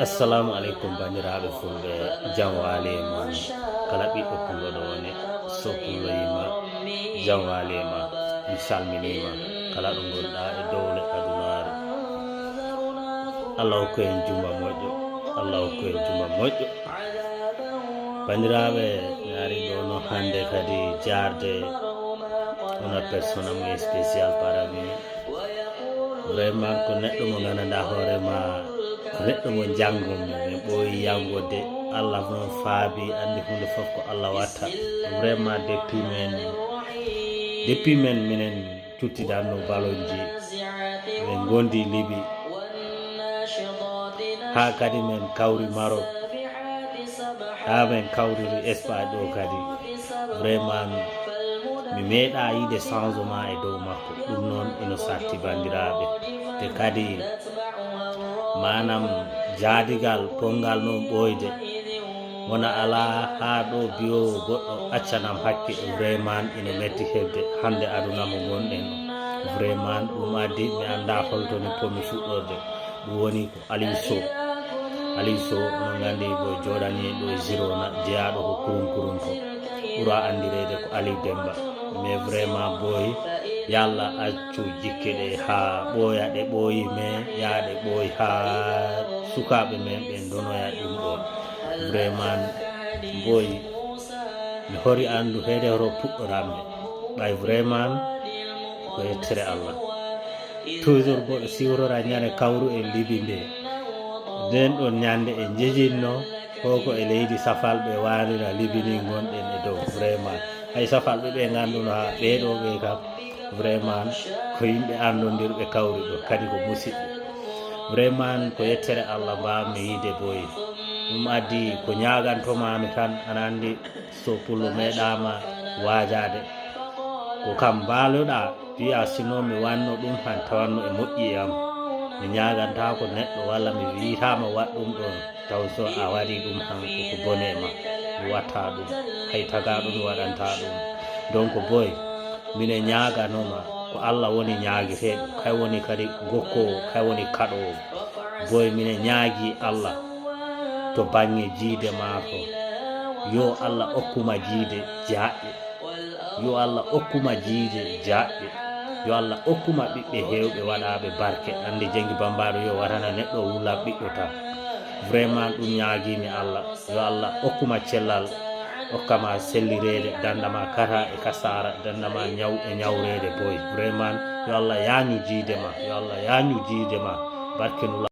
assalamu aleykum bandiraɓe fulɓe jam walema kala ɓiɗɗo pulloɗo woni so pulloyima jam walema mi salminima kala ɗo gonɗa e dowle adunaru. Allah hokku en juma moƴƴo, Allah hokku en juma moƴƴo. Bandiraɓe mi ari ɗo no hande kadi jarde ona persona muy spécial parami vraiment ko neɗɗo mo gandanɗa hoorema ko neɗɗo mo janggo mi ɓooyi yangode Allah non faabi andi hunde foof ko Allah watta vraiment depuis men minen cuttidanno balonji min gondi Libi ha kadi men kawri Maroc ha men kawriri Espagne ɗo kadi vraiment mi meeɗa yiide changement e dow makko. Ɗum noon ino satti bandiraɓe te kadi manam jaadigal pongal noon ɓoyde wona ala ha ɗo biyo goɗɗo accanam hakke vraiment ino metti hebde hande aduna mo gonɗen vraiment ɗum addi mi anda holtoni pomi fuɗɗorde ɗum woni ko Aliou Sow onon gandi bo joɗani ɗo Girona jeeyaɗo ko kurum ko ɓura andirede ko Aliou Demba mais vraiment boy yalla accu jikke ɗe ha ɓooya ɗe ɓooyi mais yaaɗe ɓooyi ha sukaɓe men ɓe donoya ɗum ɗo vraiment boy mi hori andu heede horo puɗɗoramɓe ɓay vraiment ko yettere Allah toujours boɗo siwrora ñande kawru e Libi nde nden ɗon ñande e jejinno koko e leydi safalɓe walira Libi ni gonɗen e dow vraiment hay safalɓe ɓe ganduno ha ɓeɗo ɓe kam vraiment ko yimɓe andodirɓe kawri ɗo kadi ko musidɓe vraiment ko yettere Allah mbawmi yiide boyi ɗum addi ko ñagantomami tan ana andi so pullo meeɗama wajade ko kam mbaloɗa wiya sino mi wanno ɗum han tawanno e moƴƴi am mi ñaganta ko neɗɗo walla mi witama wat ɗum ɗon taw so a waɗi ɗum han koko bone ma mi watta ɗum hay tagaɗo mi waɗanta ɗum donc boy mine ñaganoma ko Allah woni ñaguiteɗo kay woni kadi gokkowo kay woni kaɗowo boy mine ñaagui Allah to banggue jiide maako yo Allah okkuma jiide jaɗɗe yo Allah okkuma jiide jaɗɗe yo Allah okkuma ɓiɓɓe hewɓe waɗaɓe barke andi jengi bambaɗo yo watana neɗɗo wulla ɓiɗɗo tan vraiment ɗum ñaaguimi Allah yo Allah okkuma cellal okkama sellirede dandama kata e kasara dandama ñaw e ñawrede boy vraiment yo Allah yañu jiidema yo Allah yañu jiidema barke nula